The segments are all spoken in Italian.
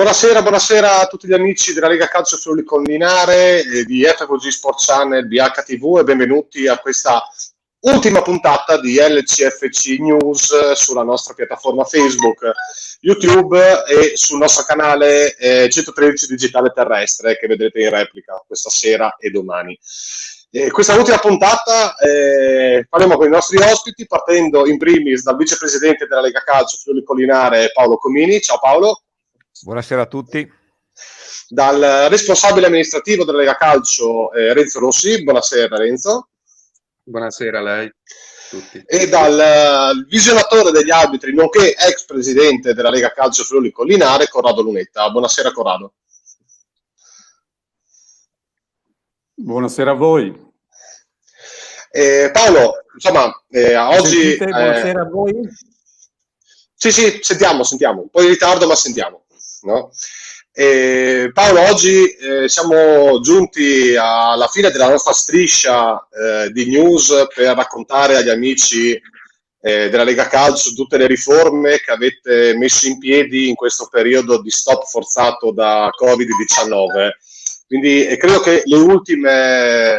Buonasera a tutti gli amici della Lega Calcio Friuli Collinare, di FVG Sport Channel, BHTV, e benvenuti a questa ultima puntata di LCFC News sulla nostra piattaforma Facebook, YouTube e sul nostro canale 113 Digitale Terrestre, che vedrete in replica questa sera e domani. Questa ultima puntata faremo con i nostri ospiti, partendo in primis dal vicepresidente della Lega Calcio Friuli Collinare, Paolo Comini. Ciao Paolo. Buonasera a tutti. Dal responsabile amministrativo della Lega Calcio, Renzo Rossi. Buonasera Renzo. Buonasera a lei, tutti. E dal visionatore degli arbitri, nonché ex presidente della Lega Calcio Friuli Collinare, Corrado Lunetta. Buonasera Corrado. Buonasera a voi. Paolo, insomma, oggi... buonasera a voi. Sì, sentiamo, un po' in ritardo ma sentiamo. No? Paolo, oggi siamo giunti alla fine della nostra striscia di news per raccontare agli amici della Lega Calcio tutte le riforme che avete messo in piedi in questo periodo di stop forzato da Covid-19. Quindi credo che le ultime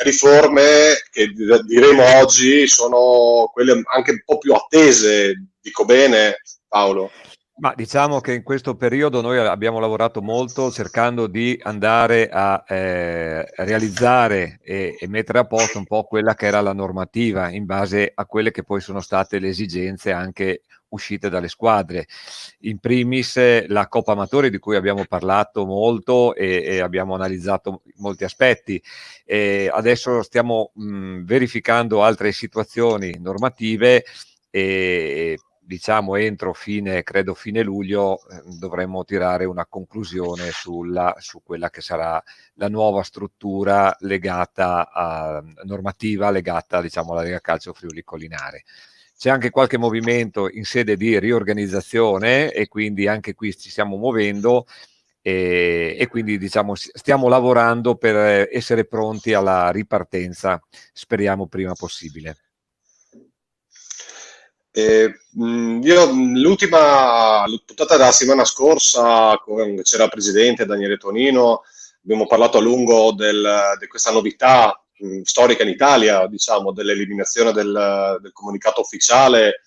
riforme che diremo oggi sono quelle anche un po' più attese, dico bene Paolo? Ma diciamo che in questo periodo noi abbiamo lavorato molto cercando di andare a realizzare e mettere a posto un po' quella che era la normativa in base a quelle che poi sono state le esigenze anche uscite dalle squadre. In primis la Coppa Amatori, di cui abbiamo parlato molto e abbiamo analizzato molti aspetti. Adesso stiamo verificando altre situazioni normative e diciamo entro fine luglio dovremmo tirare una conclusione su quella che sarà la nuova struttura legata a normativa legata, diciamo, alla Lega Calcio Friuli Collinare. C'è anche qualche movimento in sede di riorganizzazione e quindi anche qui ci stiamo muovendo e quindi diciamo stiamo lavorando per essere pronti alla ripartenza, speriamo prima possibile. Io l'ultima puntata della settimana scorsa c'era il presidente Daniele Tonino, abbiamo parlato a lungo di questa novità storica in Italia, diciamo, dell'eliminazione del comunicato ufficiale,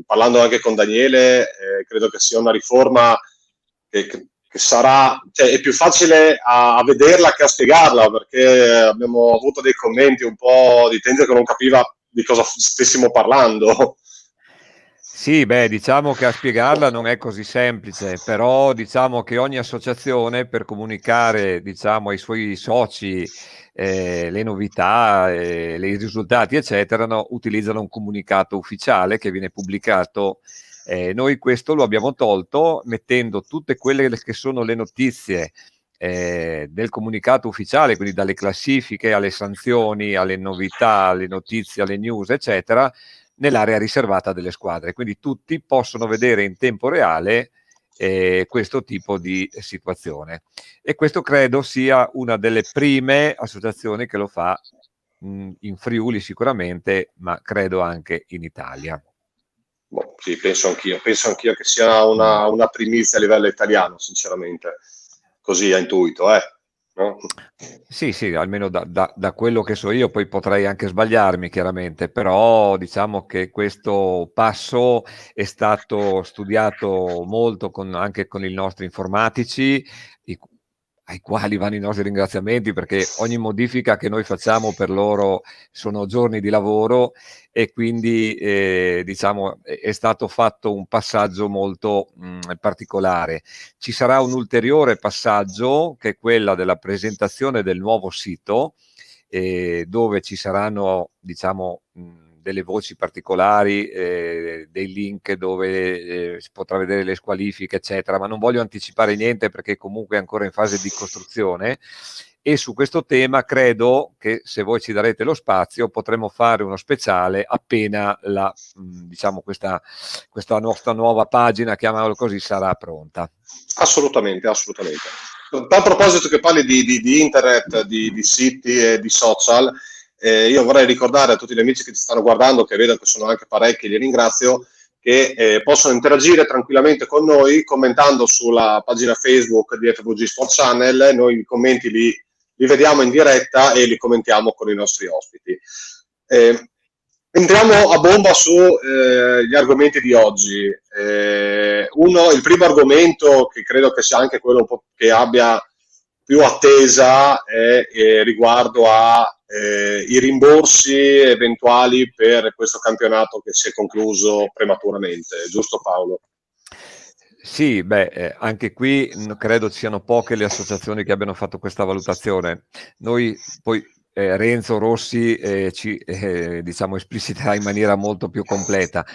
parlando anche con Daniele, credo che sia una riforma che sarà, cioè, è più facile a vederla che a spiegarla, perché abbiamo avuto dei commenti un po' di gente che non capiva di cosa stessimo parlando. Sì, diciamo che a spiegarla non è così semplice, però diciamo che ogni associazione per comunicare, diciamo, ai suoi soci le novità, i risultati, eccetera, utilizzano un comunicato ufficiale che viene pubblicato. Noi questo lo abbiamo tolto mettendo tutte quelle che sono le notizie del comunicato ufficiale, quindi dalle classifiche alle sanzioni, alle novità, alle notizie, alle news, eccetera, nell'area riservata delle squadre. Quindi tutti possono vedere in tempo reale questo tipo di situazione. E questo credo sia una delle prime associazioni che lo fa in Friuli sicuramente, ma credo anche in Italia. Sì, penso anch'io che sia una primizia a livello italiano, sinceramente. Così a intuito, no? Sì, almeno da quello che so io, poi potrei anche sbagliarmi chiaramente, però diciamo che questo passo è stato studiato molto anche con i nostri informatici, ai quali vanno i nostri ringraziamenti, perché ogni modifica che noi facciamo per loro sono giorni di lavoro e quindi diciamo è stato fatto un passaggio molto particolare. Ci sarà un ulteriore passaggio che è quella della presentazione del nuovo sito, dove ci saranno, diciamo, delle voci particolari, dei link dove si potrà vedere le squalifiche, eccetera, ma non voglio anticipare niente perché comunque è ancora in fase di costruzione. E su questo tema credo che, se voi ci darete lo spazio, potremo fare uno speciale appena diciamo questa nostra nuova pagina, chiamiamola così, sarà pronta. Assolutamente. A proposito che parli di internet, di siti e di social, io vorrei ricordare a tutti gli amici che ci stanno guardando, che vedo che sono anche parecchi, li ringrazio, che possono interagire tranquillamente con noi commentando sulla pagina Facebook di FVG Sport Channel. Noi i commenti li vediamo in diretta e li commentiamo con i nostri ospiti. Entriamo a bomba su gli argomenti di oggi. Il primo argomento, che credo che sia anche quello un po' che abbia più attesa, è riguardo ai rimborsi eventuali per questo campionato che si è concluso prematuramente, giusto Paolo? Sì, anche qui credo siano poche le associazioni che abbiano fatto questa valutazione. Noi poi Renzo Rossi ci diciamo espliciterà in maniera molto più completa,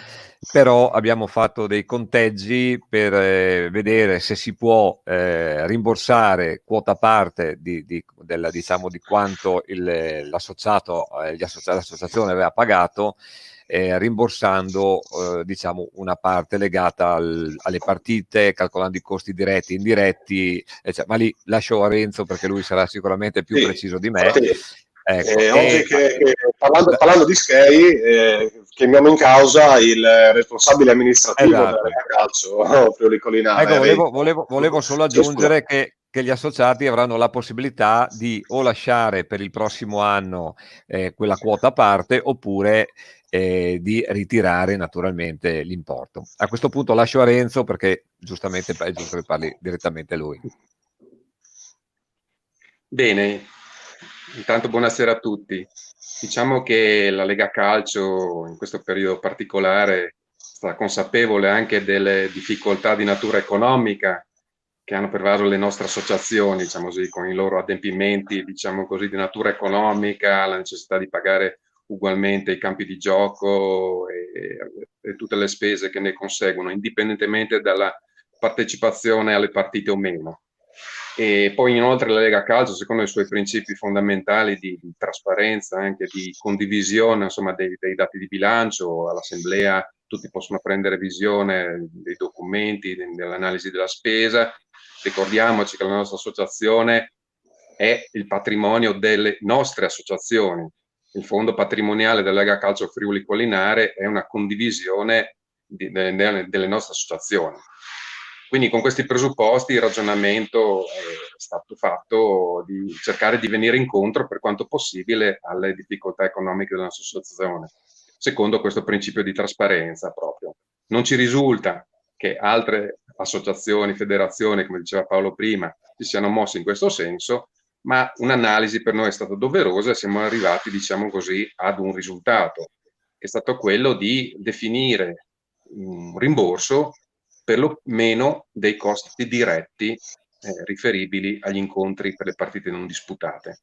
però abbiamo fatto dei conteggi per vedere se si può rimborsare quota parte di quanto l'associazione aveva pagato, rimborsando diciamo una parte legata alle partite, calcolando i costi diretti e indiretti, ma lì lascio a Renzo perché lui sarà sicuramente più preciso di me. Ecco, oggi parlando di Sky, chiamiamo in causa il responsabile amministrativo della Lega Calcio Friuli Collinare. Ecco, volevo solo aggiungere che gli associati avranno la possibilità di o lasciare per il prossimo anno quella quota a parte, oppure di ritirare naturalmente l'importo. A questo punto lascio a Renzo perché giustamente è giusto che parli direttamente lui. Bene, intanto buonasera a tutti. Diciamo che la Lega Calcio in questo periodo particolare sta consapevole anche delle difficoltà di natura economica che hanno pervaso le nostre associazioni, diciamo così, con i loro adempimenti, diciamo così, di natura economica, la necessità di pagare ugualmente i campi di gioco e tutte le spese che ne conseguono, indipendentemente dalla partecipazione alle partite o meno. E poi inoltre la Lega Calcio, secondo i suoi principi fondamentali di trasparenza, anche di condivisione, insomma, dei dati di bilancio, all'assemblea tutti possono prendere visione dei documenti, dell'analisi della spesa. Ricordiamoci che la nostra associazione è il patrimonio delle nostre associazioni. Il fondo patrimoniale della Lega Calcio Friuli Collinare è una condivisione delle nostre associazioni. Quindi con questi presupposti il ragionamento è stato fatto di cercare di venire incontro per quanto possibile alle difficoltà economiche della nostra associazione, secondo questo principio di trasparenza proprio. Non ci risulta che altre associazioni, federazioni, come diceva Paolo prima, si siano mosse in questo senso, ma un'analisi per noi è stata doverosa e siamo arrivati, diciamo così, ad un risultato, che è stato quello di definire un rimborso per lo meno dei costi diretti riferibili agli incontri per le partite non disputate.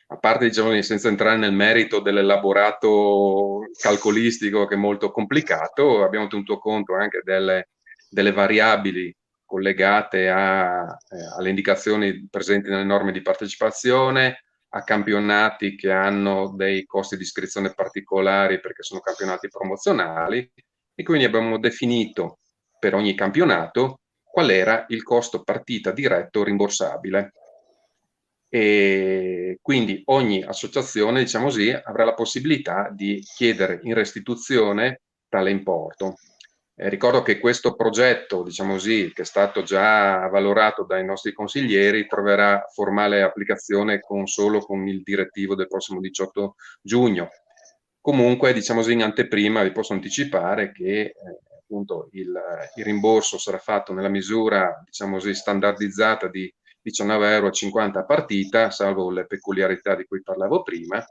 A parte, diciamo, senza entrare nel merito dell'elaborato calcolistico che è molto complicato, abbiamo tenuto conto anche delle variabili collegate alle indicazioni presenti nelle norme di partecipazione, a campionati che hanno dei costi di iscrizione particolari perché sono campionati promozionali, e quindi abbiamo definito per ogni campionato qual era il costo partita diretto rimborsabile. E quindi ogni associazione, diciamo così, avrà la possibilità di chiedere in restituzione tale importo. Ricordo che questo progetto, diciamo così, che è stato già valorato dai nostri consiglieri, troverà formale applicazione solo con il direttivo del prossimo 18 giugno. Comunque, diciamo così, in anteprima vi posso anticipare che appunto il rimborso sarà fatto nella misura, diciamo così, standardizzata di 19,50 € a partita, salvo le peculiarità di cui parlavo prima,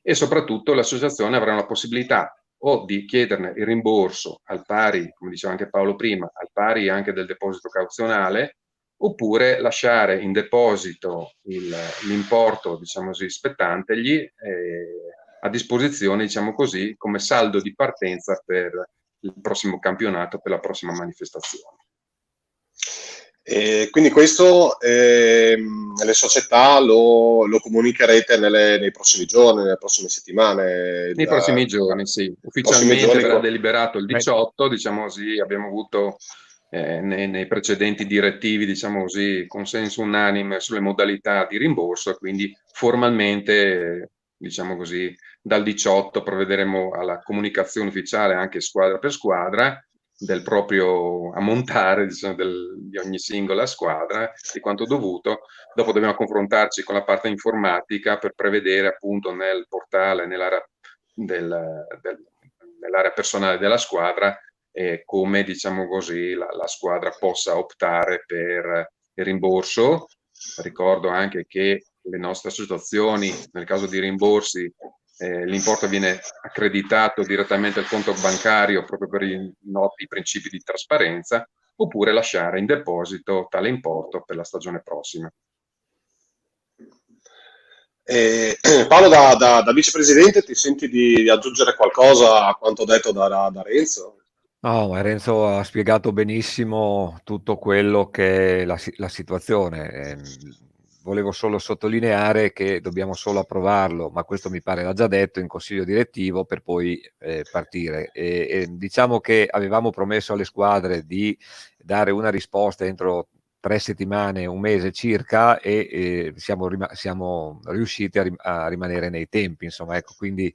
e soprattutto l'associazione avrà la possibilità o di chiederne il rimborso al pari, come diceva anche Paolo prima, al pari anche del deposito cauzionale, oppure lasciare in deposito l'importo, diciamo così, spettantegli a disposizione, diciamo così, come saldo di partenza per il prossimo campionato, per la prossima manifestazione. Quindi questo le società lo comunicherete nei prossimi giorni, nelle prossime settimane? Nei prossimi giorni, sì. Ufficialmente verrà deliberato il 18, diciamo così, abbiamo avuto nei precedenti direttivi, diciamo così, consenso unanime sulle modalità di rimborso, quindi formalmente, diciamo così, dal 18 provvederemo alla comunicazione ufficiale anche squadra per squadra, del proprio ammontare, diciamo, di ogni singola squadra, di quanto dovuto. Dopo dobbiamo confrontarci con la parte informatica per prevedere appunto nel portale, nell'area nell'area personale della squadra, come, diciamo così, la squadra possa optare per il rimborso. Ricordo anche che le nostre associazioni, nel caso di rimborsi, l'importo viene accreditato direttamente al conto bancario proprio per i noti principi di trasparenza, oppure lasciare in deposito tale importo per la stagione prossima. Paolo, da vicepresidente, ti senti di aggiungere qualcosa a quanto detto da Renzo? No, ma Renzo ha spiegato benissimo tutto quello che è la situazione. Volevo solo sottolineare che dobbiamo solo approvarlo, ma questo mi pare l'ha già detto in consiglio direttivo per poi partire. E diciamo che avevamo promesso alle squadre di dare una risposta entro 3 settimane, un mese circa, e siamo riusciti a rimanere nei tempi, insomma, ecco, quindi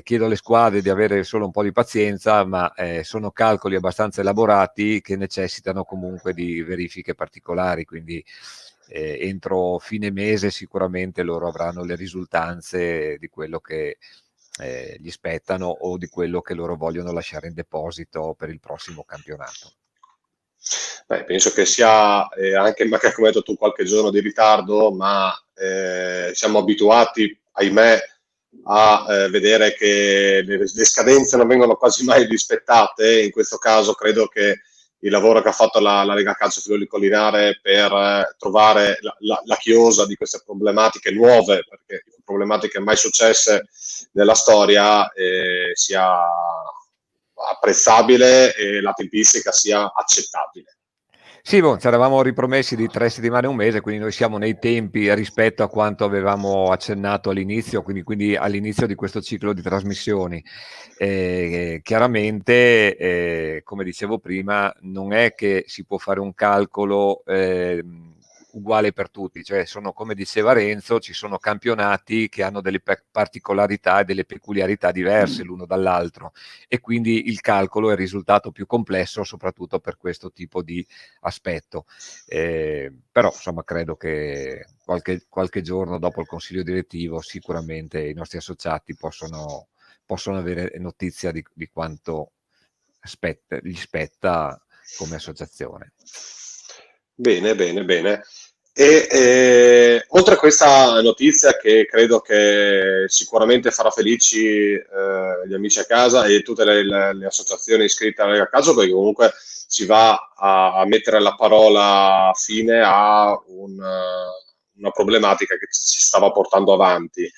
chiedo alle squadre di avere solo un po' di pazienza, ma sono calcoli abbastanza elaborati che necessitano comunque di verifiche particolari, quindi entro fine mese sicuramente loro avranno le risultanze di quello che gli spettano o di quello che loro vogliono lasciare in deposito per il prossimo campionato. Beh, penso che sia anche, magari come hai detto tu, qualche giorno di ritardo, ma siamo abituati, ahimè, a vedere che le scadenze non vengono quasi mai rispettate. In questo caso credo che il lavoro che ha fatto la Lega Calcio Friuli Collinare per trovare la chiosa di queste problematiche nuove, perché problematiche mai successe nella storia, sia apprezzabile e la tempistica sia accettabile. Sì, ci eravamo ripromessi di 3 settimane, un mese, quindi noi siamo nei tempi rispetto a quanto avevamo accennato all'inizio, quindi all'inizio di questo ciclo di trasmissioni. Chiaramente, come dicevo prima, non è che si può fare un calcolo uguale per tutti, cioè come diceva Renzo, ci sono campionati che hanno delle particolarità e delle peculiarità diverse l'uno dall'altro, e quindi il calcolo è il risultato più complesso soprattutto per questo tipo di aspetto. Però insomma credo che qualche giorno dopo il consiglio direttivo sicuramente i nostri associati possono avere notizia di quanto gli spetta come associazione. Bene, bene, bene. E oltre a questa notizia che credo che sicuramente farà felici gli amici a casa e tutte le associazioni iscritte alla Lega Calcio, perché comunque si va a mettere la parola fine a una problematica che si stava portando avanti.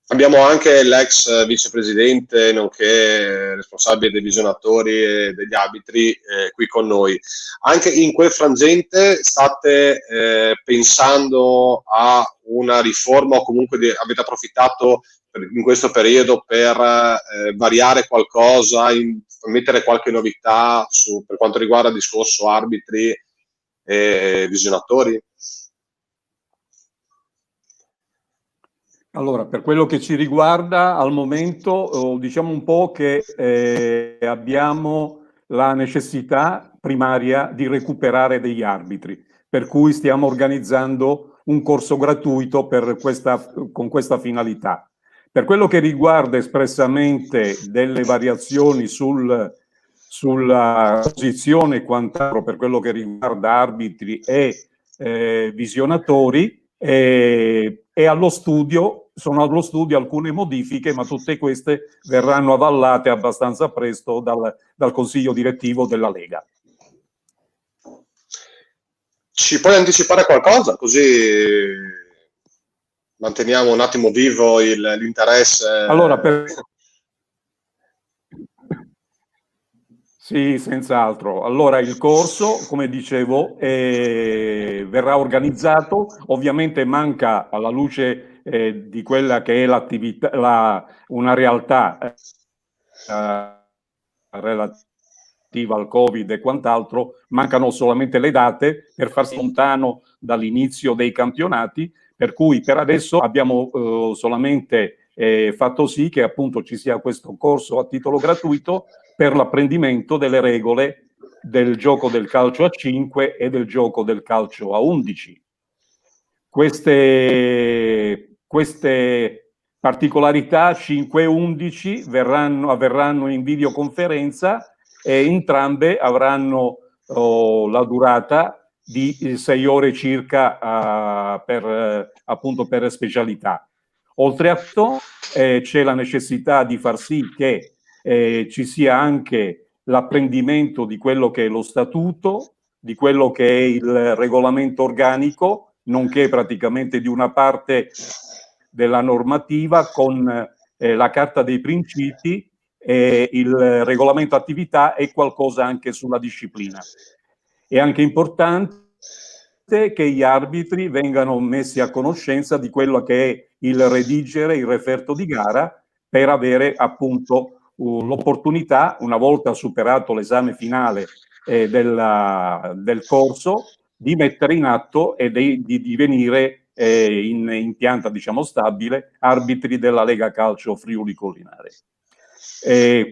Abbiamo anche l'ex vicepresidente, nonché responsabile dei visionatori e degli arbitri qui con noi. Anche in quel frangente state pensando a una riforma o comunque avete approfittato in questo periodo per variare qualcosa, mettere qualche novità per quanto riguarda il discorso arbitri e visionatori? Allora, per quello che ci riguarda, al momento diciamo un po' che abbiamo la necessità primaria di recuperare degli arbitri, per cui stiamo organizzando un corso gratuito con questa finalità. Per quello che riguarda espressamente delle variazioni sulla posizione e quant'altro, per quello che riguarda arbitri e visionatori, sono allo studio alcune modifiche, ma tutte queste verranno avallate abbastanza presto dal consiglio direttivo della Lega. Ci puoi anticipare qualcosa? Così manteniamo un attimo vivo l'interesse. Allora, sì, senz'altro. Allora, il corso, come dicevo, verrà organizzato. Ovviamente manca, alla luce di quella che è l'attività, una realtà relativa al Covid e quant'altro, mancano solamente le date per farsi lontano dall'inizio dei campionati, per cui per adesso abbiamo solamente fatto sì che appunto ci sia questo corso a titolo gratuito per l'apprendimento delle regole del gioco del calcio a 5 e del gioco del calcio a 11. Queste particolarità 5 e 11 avverranno in videoconferenza e entrambe avranno la durata di 6 ore circa appunto per specialità. Oltre a ciò c'è la necessità di far sì che ci sia anche l'apprendimento di quello che è lo statuto, di quello che è il regolamento organico, nonché praticamente di una parte della normativa con la carta dei principi e il regolamento attività e qualcosa anche sulla disciplina. È anche importante che gli arbitri vengano messi a conoscenza di quello che è il redigere il referto di gara per avere appunto l'opportunità, una volta superato l'esame finale del corso, di mettere in atto e di divenire in pianta, diciamo, stabile arbitri della Lega Calcio Friuli Collinare.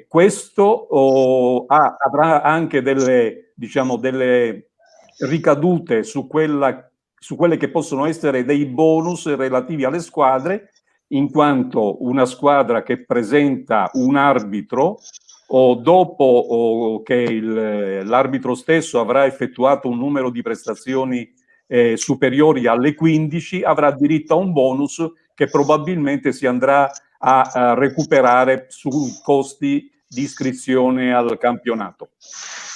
Questo avrà anche delle ricadute su quelle che possono essere dei bonus relativi alle squadre, in quanto una squadra che presenta un arbitro o dopo che l'arbitro stesso avrà effettuato un numero di prestazioni superiori alle 15 avrà diritto a un bonus che probabilmente si andrà a recuperare su costi di iscrizione al campionato.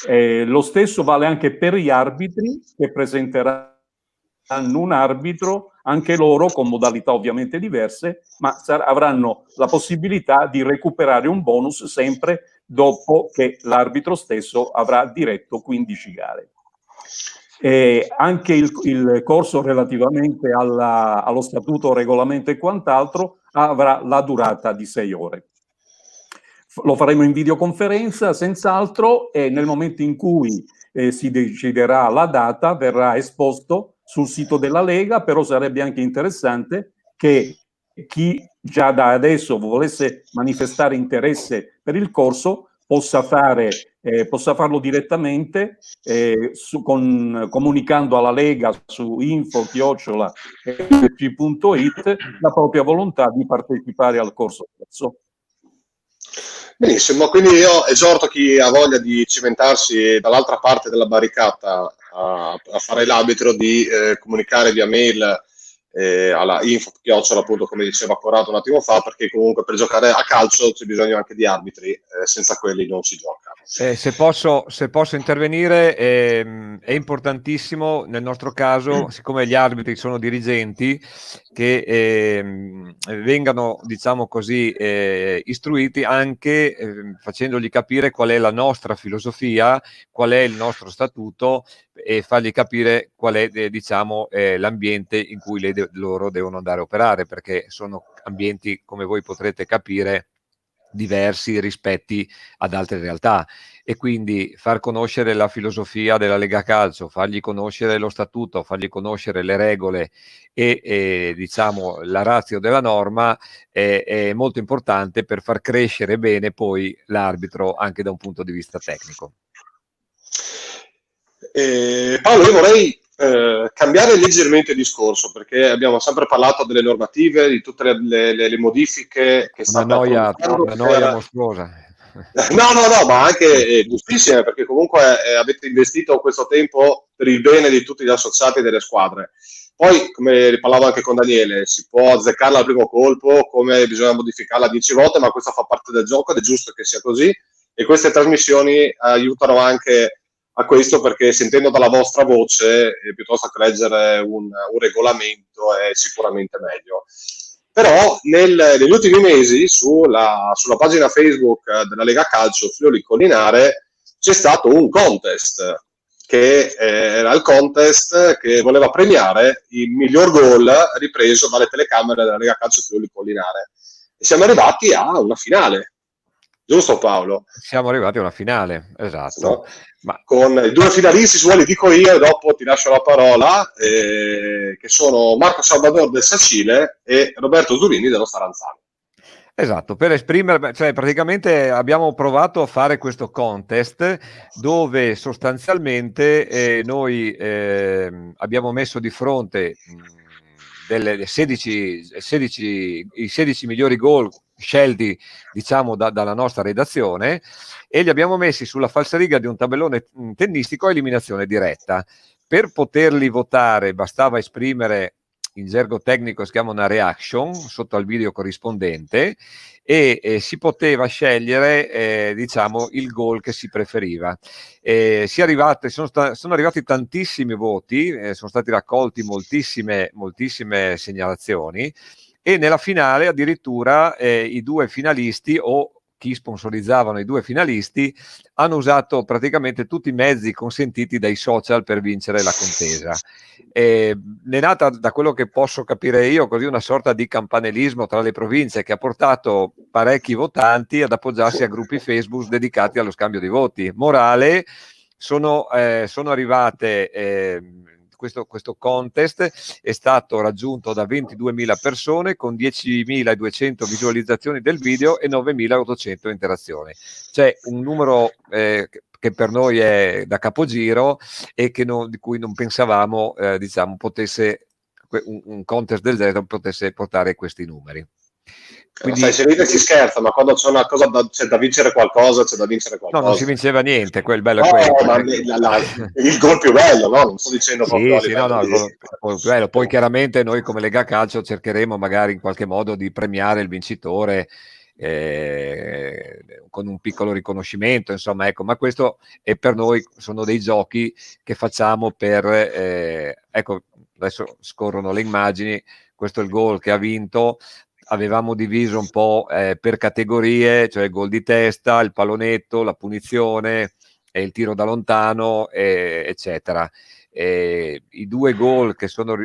Lo stesso vale anche per gli arbitri che presenteranno un arbitro, anche loro con modalità ovviamente diverse, ma avranno la possibilità di recuperare un bonus sempre dopo che l'arbitro stesso avrà diretto 15 gare. Anche il corso relativamente allo statuto, regolamento e quant'altro avrà la durata di 6 ore. Lo faremo in videoconferenza senz'altro, e nel momento in cui si deciderà la data verrà esposto sul sito della Lega, però sarebbe anche interessante che chi già da adesso volesse manifestare interesse per il corso possa farlo direttamente comunicando alla Lega su info@leg.it la propria volontà di partecipare al corso stesso. Benissimo, quindi io esorto chi ha voglia di cimentarsi dall'altra parte della barricata a fare l'arbitro di comunicare via mail alla info, appunto, come diceva Corrado un attimo fa, perché comunque per giocare a calcio c'è bisogno anche di arbitri, senza quelli non si gioca. Se posso intervenire, è importantissimo nel nostro caso, siccome gli arbitri sono dirigenti, che vengano, diciamo così, istruiti anche facendogli capire qual è la nostra filosofia, qual è il nostro statuto, e fargli capire qual è diciamo l'ambiente in cui loro devono andare a operare, perché sono ambienti, come voi potrete capire, diversi rispetti ad altre realtà, e quindi far conoscere la filosofia della Lega Calcio, fargli conoscere lo statuto, fargli conoscere le regole e diciamo la ratio della norma è molto importante per far crescere bene poi l'arbitro anche da un punto di vista tecnico. Paolo, io vorrei cambiare leggermente il discorso, perché abbiamo sempre parlato delle normative, di tutte le modifiche che una noia mostruosa. No, ma anche giustissime, perché comunque avete investito questo tempo per il bene di tutti gli associati delle squadre. Poi, come ne parlavo anche con Daniele, si può azzeccarla al primo colpo, come bisogna modificarla 10 volte, ma questo fa parte del gioco ed è giusto che sia così, e queste trasmissioni aiutano anche a questo, perché sentendo dalla vostra voce piuttosto che leggere un regolamento è sicuramente meglio. Però negli ultimi mesi sulla pagina Facebook della Lega Calcio Friuli Collinare c'è stato un contest, che era il contest che voleva premiare il miglior gol ripreso dalle telecamere della Lega Calcio Friuli Collinare, e siamo arrivati a una finale. Giusto, Paolo? Siamo arrivati a una finale, esatto. No? Ma con i due finalisti, se vuoi li dico io e dopo ti lascio la parola, che sono Marco Salvador del Sacile e Roberto Zurini dello Staranzano. Esatto, per esprimere, cioè praticamente abbiamo provato a fare questo contest dove sostanzialmente noi abbiamo messo di fronte delle 16 i 16 migliori gol scelti, diciamo, dalla nostra redazione, e li abbiamo messi sulla falsariga di un tabellone tennistico a eliminazione diretta. Per poterli votare bastava esprimere, in gergo tecnico si chiama una reaction, sotto al video corrispondente, e si poteva scegliere diciamo il gol che si preferiva. Sono arrivati tantissimi voti, sono stati raccolti moltissime segnalazioni, e nella finale addirittura i due finalisti, o chi sponsorizzavano i due finalisti, hanno usato praticamente tutti i mezzi consentiti dai social per vincere la contesa. Ne è nata, da quello che posso capire io, così una sorta di campanelismo tra le province che ha portato parecchi votanti ad appoggiarsi a gruppi Facebook dedicati allo scambio di voti. Morale, sono arrivate questo contest è stato raggiunto da 22.000 persone con 10.200 visualizzazioni del video e 9.800 interazioni. C'è un numero che per noi è da capogiro e di cui non pensavamo diciamo potesse un contest del genere potesse portare questi numeri. Quindi, sai, si ride e si scherza, ma quando c'è una cosa c'è da vincere qualcosa, c'è da vincere qualcosa. No, non si vinceva niente, quel bello no, è quello. Ma il gol più bello, no? Non sto dicendo proprio sì, no, il gol più bello. Poi chiaramente noi come Lega Calcio cercheremo magari in qualche modo di premiare il vincitore con un piccolo riconoscimento, insomma, ecco, ma questo è per noi, sono dei giochi che facciamo per, ecco, adesso scorrono le immagini, questo è il gol che ha vinto. Avevamo diviso un po' per categorie, cioè il gol di testa, il pallonetto, la punizione e il tiro da lontano, eccetera. I due gol che sono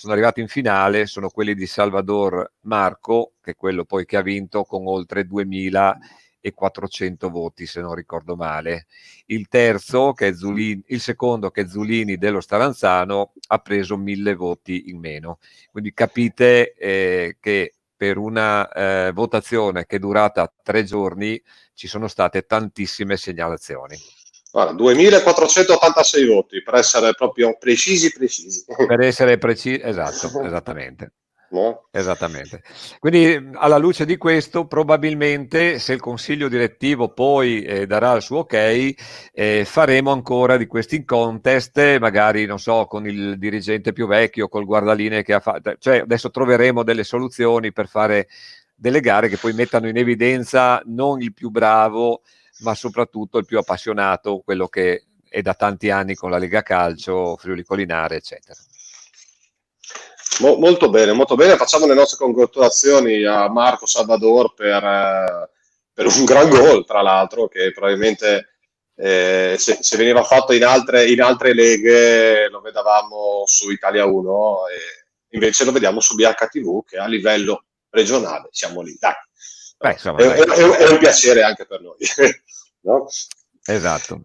arrivati in finale sono quelli di Salvador Marco, che è quello poi che ha vinto con oltre 2.400 voti, se non ricordo male. Il terzo, che è Zulini, il secondo, che è Zulini dello Staranzano, ha preso 1.000 voti in meno. Quindi capite che per una votazione che è durata 3 giorni ci sono state tantissime segnalazioni. Guarda, 2.486 voti, per essere proprio precisi. Per essere precisi, esatto, esattamente. No? Esattamente. Quindi alla luce di questo, probabilmente, se il consiglio direttivo poi darà il suo ok, faremo ancora di questi contest, magari, non so, con il dirigente più vecchio, col guardaline che ha fatto, cioè adesso troveremo delle soluzioni per fare delle gare che poi mettano in evidenza non il più bravo, ma soprattutto il più appassionato, quello che è da tanti anni con la Lega Calcio, Friuli Collinare, eccetera. Molto bene, molto bene. Facciamo le nostre congratulazioni a Marco Salvador per un gran gol, tra l'altro, che probabilmente se veniva fatto in altre leghe lo vedavamo su Italia 1, e invece lo vediamo su BHTV, che a livello regionale siamo lì. Dai. Beh, insomma, è un piacere anche per noi. No? Esatto.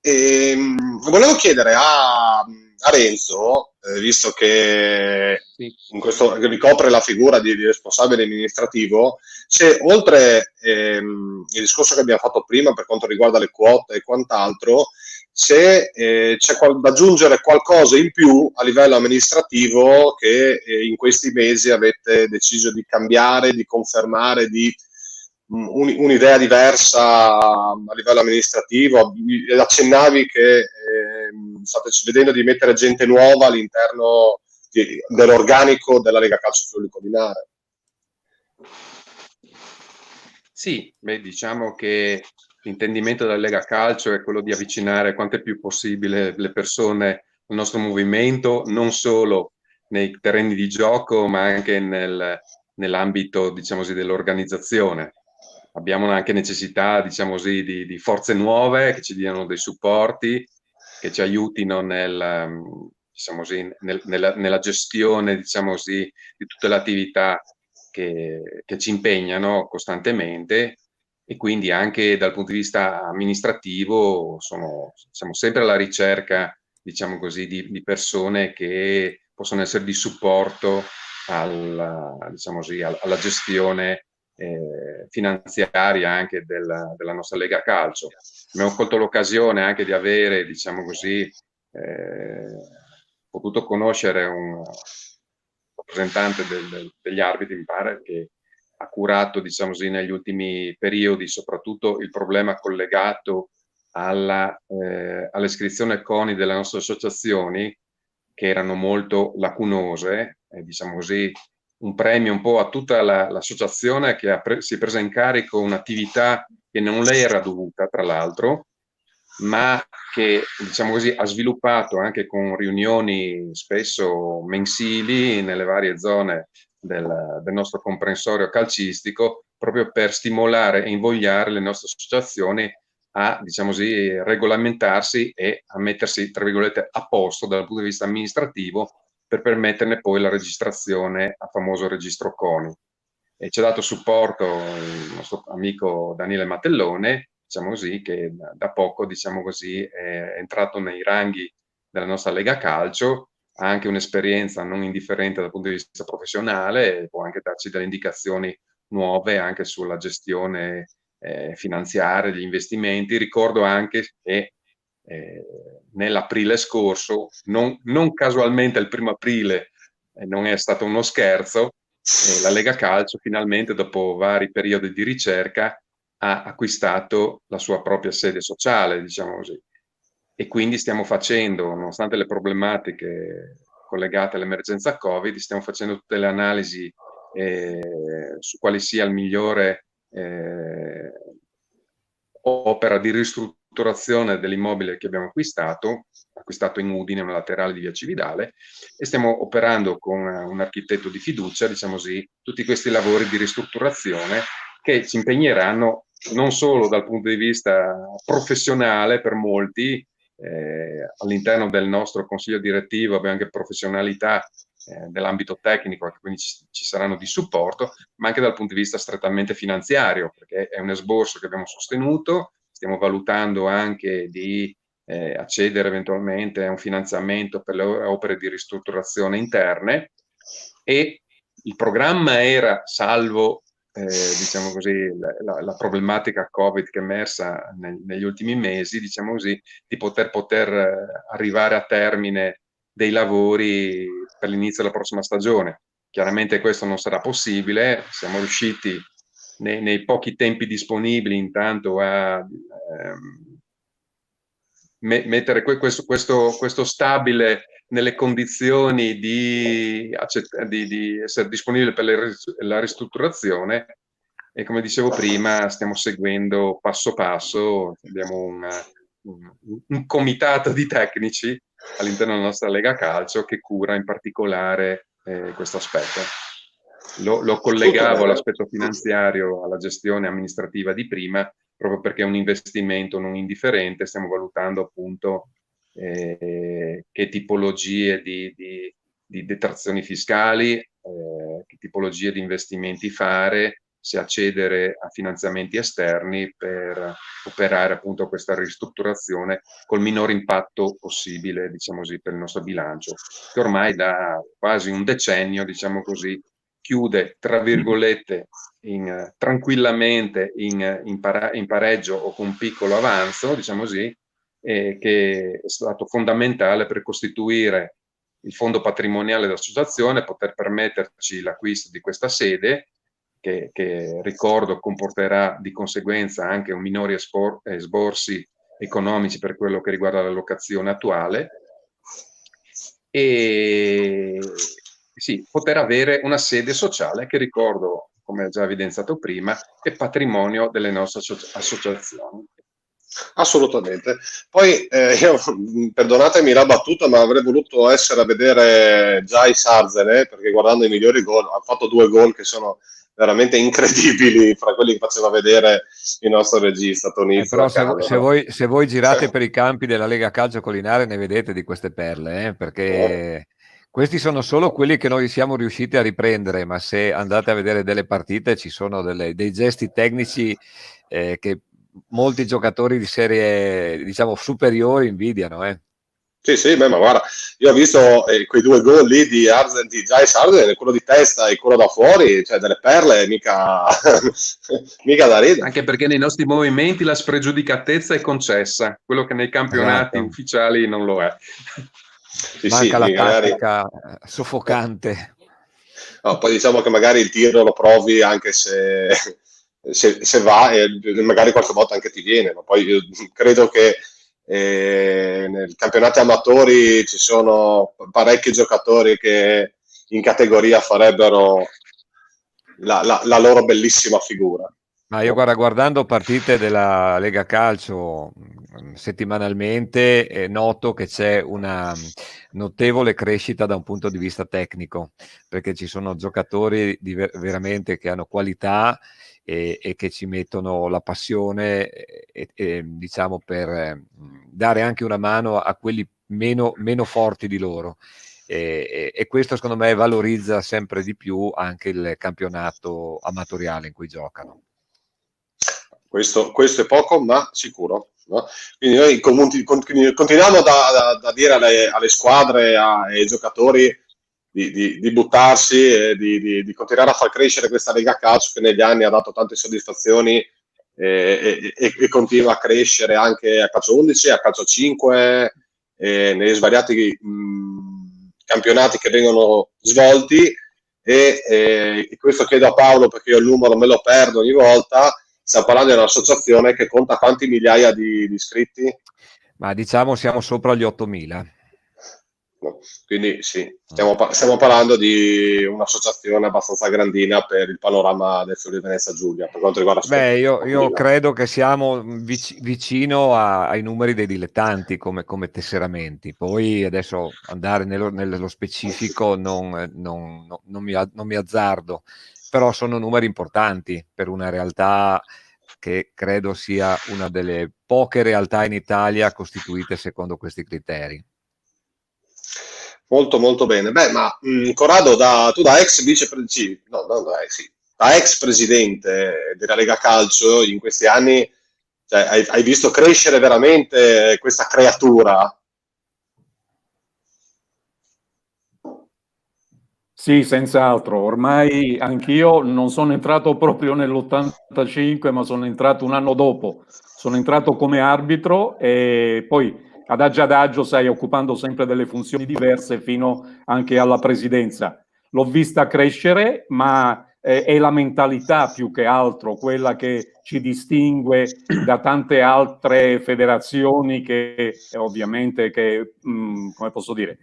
Volevo chiedere a Renzo, visto che in questo ricopre la figura di responsabile amministrativo, se oltre il discorso che abbiamo fatto prima per quanto riguarda le quote e quant'altro, se c'è da aggiungere qualcosa in più a livello amministrativo che in questi mesi avete deciso di cambiare, di confermare, di un'idea diversa a livello amministrativo. Accennavi che state vedendo di mettere gente nuova all'interno dell'organico della Lega Calcio Friuli Collinare. Sì, diciamo che l'intendimento della Lega Calcio è quello di avvicinare quanto è più possibile le persone al nostro movimento, non solo nei terreni di gioco, ma anche nell'ambito, diciamo così, dell'organizzazione. Abbiamo anche necessità, diciamo così, di forze nuove che ci diano dei supporti, che ci aiutino diciamo così, nella gestione, diciamo così, di tutte le attività che ci impegnano costantemente, e quindi anche dal punto di vista amministrativo siamo sempre alla ricerca, diciamo così, di persone che possono essere di supporto diciamo così, alla gestione finanziaria anche della nostra Lega Calcio. Abbiamo colto l'occasione anche di avere, diciamo così, potuto conoscere un rappresentante degli arbitri, mi pare, che ha curato, diciamo così, negli ultimi periodi soprattutto il problema collegato all'iscrizione CONI delle nostre associazioni, che erano molto lacunose, diciamo così, un premio un po' a tutta l'associazione che si è presa in carico un'attività che non le era dovuta, tra l'altro, ma che, diciamo così, ha sviluppato anche con riunioni spesso mensili nelle varie zone del nostro comprensorio calcistico, proprio per stimolare e invogliare le nostre associazioni a, diciamo così, regolamentarsi e a mettersi, tra virgolette, a posto dal punto di vista amministrativo per permetterne poi la registrazione al famoso registro CONI. E ci ha dato supporto il nostro amico Daniele Mattellone, diciamo così, che da poco, diciamo così, è entrato nei ranghi della nostra Lega Calcio, ha anche un'esperienza non indifferente dal punto di vista professionale e può anche darci delle indicazioni nuove anche sulla gestione finanziaria, gli investimenti. Ricordo anche che nell'aprile scorso, non casualmente il 1° aprile, non è stato uno scherzo, la Lega Calcio finalmente, dopo vari periodi di ricerca, ha acquistato la sua propria sede sociale, diciamo così. E quindi stiamo facendo, nonostante le problematiche collegate all'emergenza Covid, stiamo facendo tutte le analisi su quale sia il migliore opera di ristrutturazione dell'immobile che abbiamo acquistato in Udine, una laterale di via Cividale, e stiamo operando con un architetto di fiducia, diciamo così, tutti questi lavori di ristrutturazione che ci impegneranno non solo dal punto di vista professionale per molti, all'interno del nostro consiglio direttivo abbiamo anche professionalità nell'ambito tecnico, quindi ci saranno di supporto, ma anche dal punto di vista strettamente finanziario, perché è un esborso che abbiamo sostenuto, stiamo valutando anche di accedere eventualmente a un finanziamento per le opere di ristrutturazione interne, e il programma era, salvo diciamo così, la problematica Covid che è emersa negli ultimi mesi, diciamo così, di poter arrivare a termine dei lavori per l'inizio della prossima stagione. Chiaramente questo non sarà possibile, siamo riusciti nei pochi tempi disponibili intanto a mettere questo stabile nelle condizioni di essere disponibile per la ristrutturazione, e come dicevo prima stiamo seguendo passo passo, abbiamo un comitato di tecnici all'interno della nostra Lega Calcio che cura in particolare questo aspetto. Lo collegavo all'aspetto finanziario, alla gestione amministrativa di prima, proprio perché è un investimento non indifferente. Stiamo valutando appunto che tipologie di detrazioni fiscali, che tipologie di investimenti fare, se accedere a finanziamenti esterni per operare appunto questa ristrutturazione col minor impatto possibile, diciamo così, per il nostro bilancio, che ormai da quasi un decennio, diciamo così, chiude, tra virgolette, tranquillamente in pareggio o con un piccolo avanzo, diciamo così, che è stato fondamentale per costituire il fondo patrimoniale dell'associazione, poter permetterci l'acquisto di questa sede, che ricordo comporterà di conseguenza anche un minori esborsi economici per quello che riguarda la locazione attuale, e sì, poter avere una sede sociale che, ricordo, come già evidenziato prima, è patrimonio delle nostre associazioni. Assolutamente. Poi io, perdonatemi la battuta, ma avrei voluto essere a vedere già i Sarzene, perché guardando i migliori gol, ha fatto 2 gol che sono veramente incredibili fra quelli che faceva vedere il nostro regista Tonizzo. Però se voi girate per i campi della Lega Calcio Collinare ne vedete di queste perle, perché questi sono solo quelli che noi siamo riusciti a riprendere, ma se andate a vedere delle partite ci sono dei gesti tecnici che molti giocatori di serie, diciamo, superiori invidiano. Sì, beh, ma guarda, io ho visto quei 2 gol lì di Giles Arden, quello di testa e quello da fuori, cioè delle perle, mica, mica da ridere. Anche perché nei nostri movimenti la spregiudicatezza è concessa, quello che nei campionati Esatto. ufficiali non lo è. Sì, Manca la magari. tattica soffocante. No, poi diciamo che magari il tiro lo provi anche se va e magari qualche volta anche ti viene, ma poi io credo che nei campionati amatori ci sono parecchi giocatori che in categoria farebbero la loro bellissima figura. Ma io guardando partite della Lega Calcio settimanalmente, noto che c'è una notevole crescita da un punto di vista tecnico, perché ci sono giocatori veramente che hanno qualità e che ci mettono la passione diciamo per dare anche una mano a quelli meno forti di loro. E questo secondo me valorizza sempre di più anche il campionato amatoriale in cui giocano. Questo è poco, ma sicuro. No? Quindi noi continuiamo da dire alle squadre, ai giocatori di buttarsi e di continuare a far crescere questa Lega Calcio che negli anni ha dato tante soddisfazioni e continua a crescere anche a calcio 11, a calcio 5, negli svariati campionati che vengono svolti e questo chiedo a Paolo perché io il numero me lo perdo ogni volta. Stiamo parlando di un'associazione che conta quanti migliaia di iscritti? Ma diciamo siamo sopra gli 8.000. No. Quindi sì, stiamo parlando di un'associazione abbastanza grandina per il panorama del Friuli Venezia Giulia per quanto riguarda Beh, io credo che siamo vicino ai numeri dei dilettanti come tesseramenti. Poi adesso andare nello specifico non mi azzardo, però sono numeri importanti per una realtà che credo sia una delle poche realtà in Italia costituite secondo questi criteri. Molto molto bene. Beh, ma Corrado, tu da ex vicepresidente, no, da ex presidente della Lega Calcio in questi anni, cioè, hai visto crescere veramente questa creatura? Sì, senz'altro. Ormai anch'io non sono entrato proprio nell'85, ma sono entrato un anno dopo. Sono entrato come arbitro e poi adagio, sai, occupando sempre delle funzioni diverse fino anche alla presidenza. L'ho vista crescere, ma è la mentalità più che altro quella che ci distingue da tante altre federazioni che ovviamente come posso dire,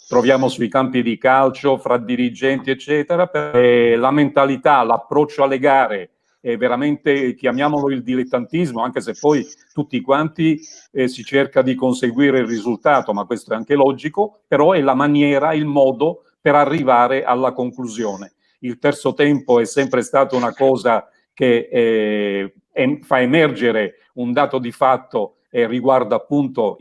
troviamo sui campi di calcio, fra dirigenti, eccetera. La mentalità, l'approccio alle gare, è veramente, chiamiamolo il dilettantismo, anche se poi tutti quanti si cerca di conseguire il risultato, ma questo è anche logico, però è la maniera, il modo per arrivare alla conclusione. Il terzo tempo è sempre stata una cosa che fa emergere un dato di fatto e riguarda appunto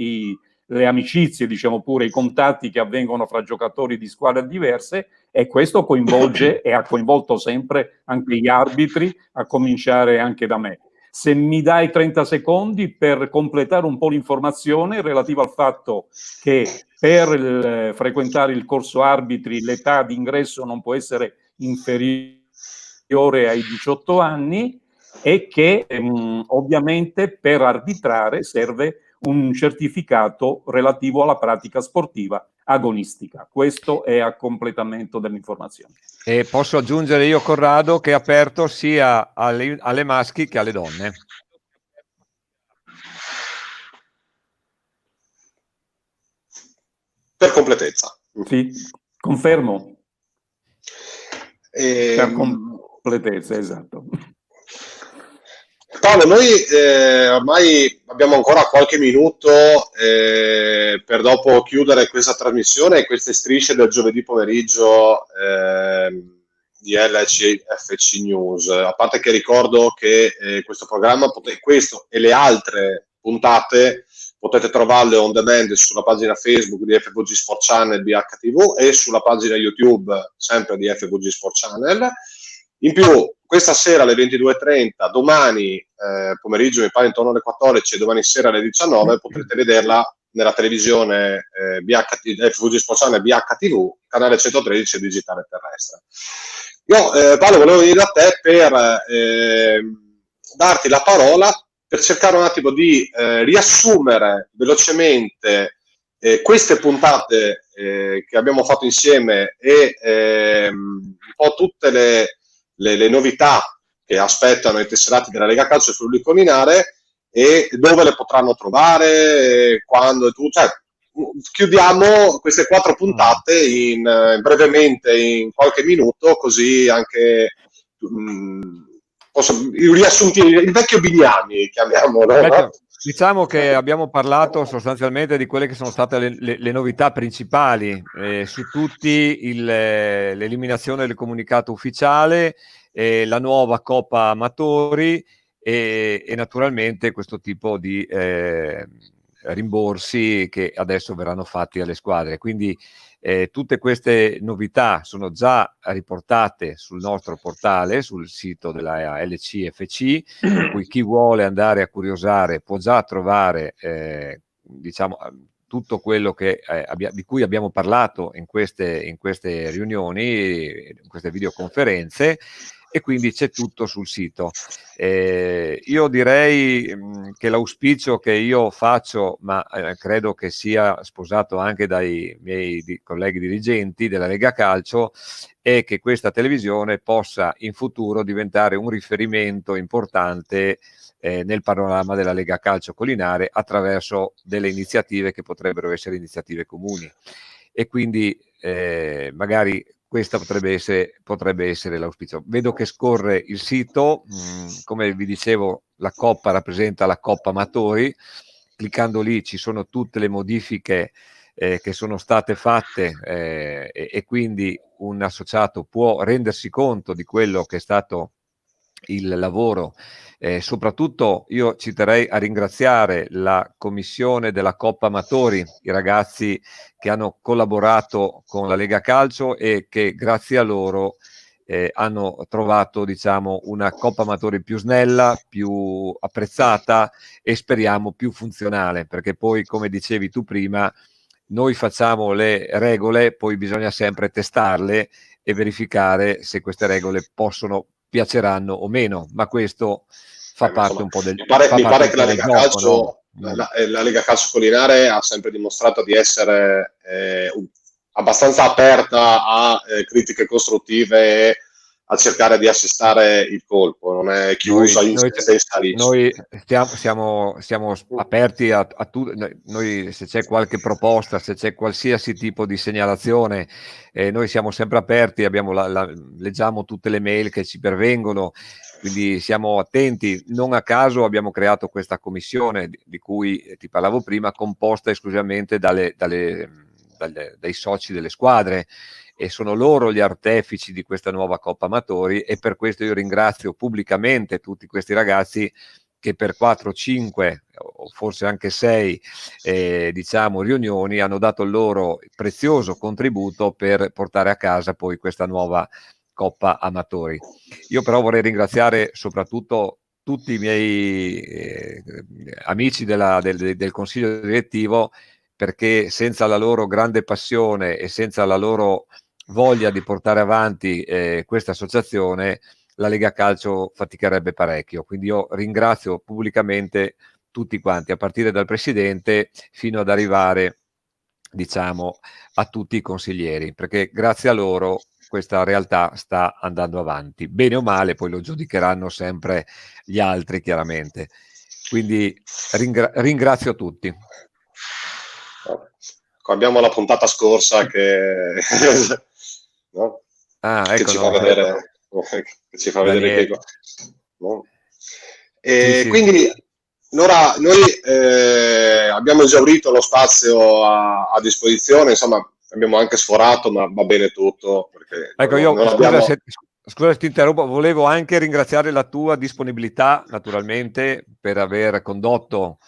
le amicizie, diciamo pure, i contatti che avvengono fra giocatori di squadre diverse, e questo coinvolge e ha coinvolto sempre anche gli arbitri, a cominciare anche da me. Se mi dai 30 secondi per completare un po' l'informazione relativa al fatto che per frequentare il corso arbitri l'età di ingresso non può essere inferiore ai 18 anni e che ovviamente per arbitrare serve un certificato relativo alla pratica sportiva agonistica. Questo è a completamento dell'informazione. E posso aggiungere io, Corrado, che è aperto sia alle maschi che alle donne. Per completezza. Sì, confermo. Per completezza, esatto. Paolo, noi ormai abbiamo ancora qualche minuto per dopo chiudere questa trasmissione e queste strisce del giovedì pomeriggio di LCFC News. A parte che ricordo che questo programma, questo e le altre puntate, potete trovarle on demand sulla pagina Facebook di FVG Sport Channel BHTV e sulla pagina YouTube sempre di FVG Sport Channel. In più, questa sera alle 22.30, domani pomeriggio mi pare intorno alle 14 e domani sera alle 19 potrete vederla nella televisione FVG Sport Channel BHTV, canale 113 digitale terrestre. Io Paolo volevo venire da te per darti la parola per cercare un attimo di riassumere velocemente queste puntate che abbiamo fatto insieme e un po' tutte le novità che aspettano i tesserati della Lega Calcio e Friuli Collinare e dove le potranno trovare, quando e tutto. Cioè, chiudiamo queste 4 puntate brevemente in qualche minuto, così anche i riassunti, il vecchio Bignami, chiamiamolo. Diciamo che abbiamo parlato sostanzialmente di quelle che sono state le novità principali, su tutti l'eliminazione del comunicato ufficiale, la nuova Coppa Amatori e naturalmente questo tipo di rimborsi che adesso verranno fatti alle squadre. Quindi tutte queste novità sono già riportate sul nostro portale, sul sito della LCFC, per cui chi vuole andare a curiosare può già trovare diciamo tutto quello che, di cui abbiamo parlato in queste riunioni, in queste videoconferenze, e quindi c'è tutto sul sito. Io direi che l'auspicio che io faccio, ma credo che sia sposato anche dai miei colleghi dirigenti della Lega Calcio, è che questa televisione possa in futuro diventare un riferimento importante nel panorama della Lega Calcio Collinare attraverso delle iniziative che potrebbero essere iniziative comuni. E quindi magari questa potrebbe essere l'auspicio. Vedo che scorre il sito, come vi dicevo, la Coppa rappresenta la Coppa Amatori, cliccando lì ci sono tutte le modifiche che sono state fatte e quindi un associato può rendersi conto di quello che è stato il lavoro. Soprattutto io ci terrei a ringraziare la commissione della Coppa Amatori, i ragazzi che hanno collaborato con la Lega Calcio e che grazie a loro hanno trovato, diciamo, una Coppa Amatori più snella, più apprezzata e speriamo più funzionale, perché poi, come dicevi tu prima, noi facciamo le regole, poi bisogna sempre testarle e verificare se queste regole piaceranno o meno, ma questo fa parte un po' del mi pare che la Lega Calcio, no? la Lega Calcio Collinare ha sempre dimostrato di essere abbastanza aperta a critiche costruttive e a cercare di assestare il colpo, non è chiusa in se stessa lì. Noi siamo aperti a tutto. Noi, se c'è qualche proposta, se c'è qualsiasi tipo di segnalazione, noi siamo sempre aperti, leggiamo tutte le mail che ci pervengono, quindi siamo attenti. Non a caso abbiamo creato questa commissione di cui ti parlavo prima, composta esclusivamente dai soci delle squadre, e sono loro gli artefici di questa nuova Coppa Amatori, e per questo io ringrazio pubblicamente tutti questi ragazzi che per 4, 5 o forse anche 6 diciamo riunioni hanno dato il loro prezioso contributo per portare a casa poi questa nuova Coppa Amatori. Io però vorrei ringraziare soprattutto tutti i miei amici del consiglio direttivo, perché senza la loro grande passione e senza la loro voglia di portare avanti questa associazione, la Lega Calcio faticherebbe parecchio. Quindi io ringrazio pubblicamente tutti quanti, a partire dal presidente fino ad arrivare, diciamo, a tutti i consiglieri, perché grazie a loro questa realtà sta andando avanti. Bene o male, poi lo giudicheranno sempre gli altri, chiaramente. Quindi ringrazio tutti. Abbiamo la puntata scorsa che no? Ecco, che ci fa vedere, che ci fa vedere che, no? E sì. Quindi allora noi abbiamo esaurito lo spazio a disposizione, insomma abbiamo anche sforato, ma va bene tutto, perché ecco, io scusa se ti interrompo, volevo anche ringraziare la tua disponibilità, naturalmente, per aver condotto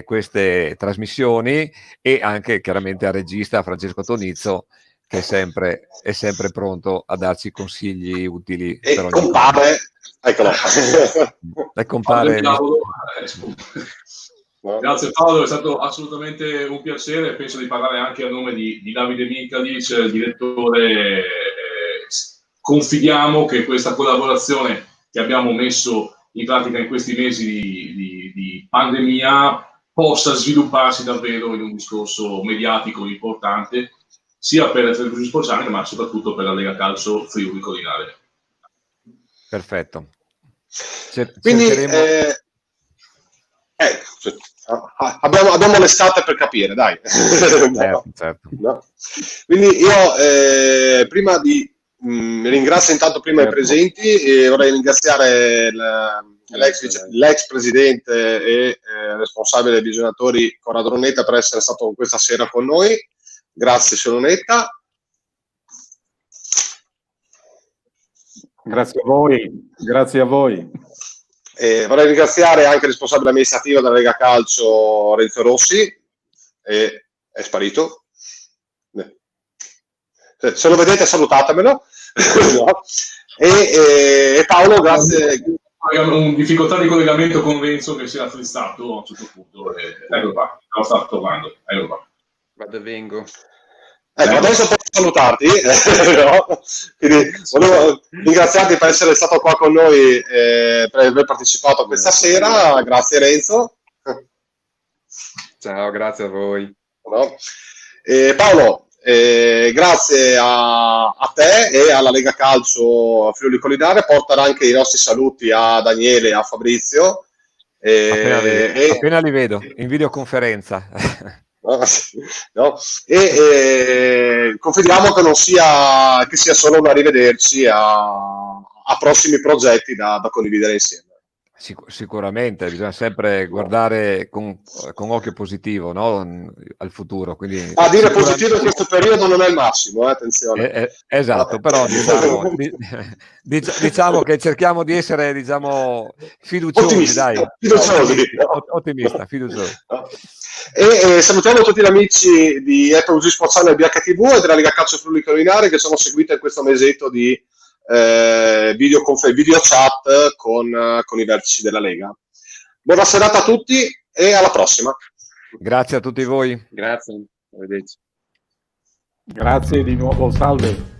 queste trasmissioni, e anche chiaramente al regista Francesco Tonizzo, che è sempre pronto a darci consigli utili. E compare, eccolo. E compare. No? Grazie Paolo, è stato assolutamente un piacere, penso di parlare anche a nome di Davide Michalic, il direttore. Confidiamo che questa collaborazione che abbiamo messo in pratica in questi mesi di pandemia possa svilupparsi davvero in un discorso mediatico importante, sia per le televisioni sportive, ma soprattutto per la Lega Calcio Friuli Collinare. Perfetto. Quindi abbiamo l'estate per capire, dai. No. Certo. No. Quindi io prima di ringrazio intanto prima i presenti, vorrei ringraziare l'ex presidente e responsabile dei visionatori Corrado Ronetta per essere stato questa sera con noi. Grazie Ronetta. Grazie a voi, grazie a voi. Vorrei ringraziare anche il responsabile amministrativo della Lega Calcio Renzo Rossi, è sparito. Se lo vedete salutatemelo. No. E Paolo, grazie. Un difficoltà di collegamento con Renzo che si era frizzato a un certo punto. Ecco qua, lo sto trovando. Ecco qua. Vado e vengo. Adesso posso salutarti, no? Quindi volevo ringraziarti per essere stato qua con noi, per aver partecipato questa sera. Grazie Renzo. Ciao, grazie a voi. No? Paolo, grazie a te e alla Lega Calcio Friuli Collinare. Portare anche i nostri saluti a Daniele e a Fabrizio. Appena li vedo in videoconferenza. No? E confidiamo che non sia solo un arrivederci a prossimi progetti da condividere insieme. Sicuramente bisogna sempre guardare con occhio positivo, no? Al futuro. Quindi dire positivo in questo periodo non è il massimo, attenzione. Esatto, però diciamo che cerchiamo di essere, diciamo, fiduciosi, dai. Ottimista, fiduciosi. E salutiamo tutti gli amici di FUG Sportsana e BHTV e della Lega Calcio Friuli Collinare che sono seguiti in questo mesetto di video chat con i vertici della Lega. Buona serata a tutti e alla prossima. Grazie a tutti voi. Grazie, arrivederci. Grazie di nuovo, salve.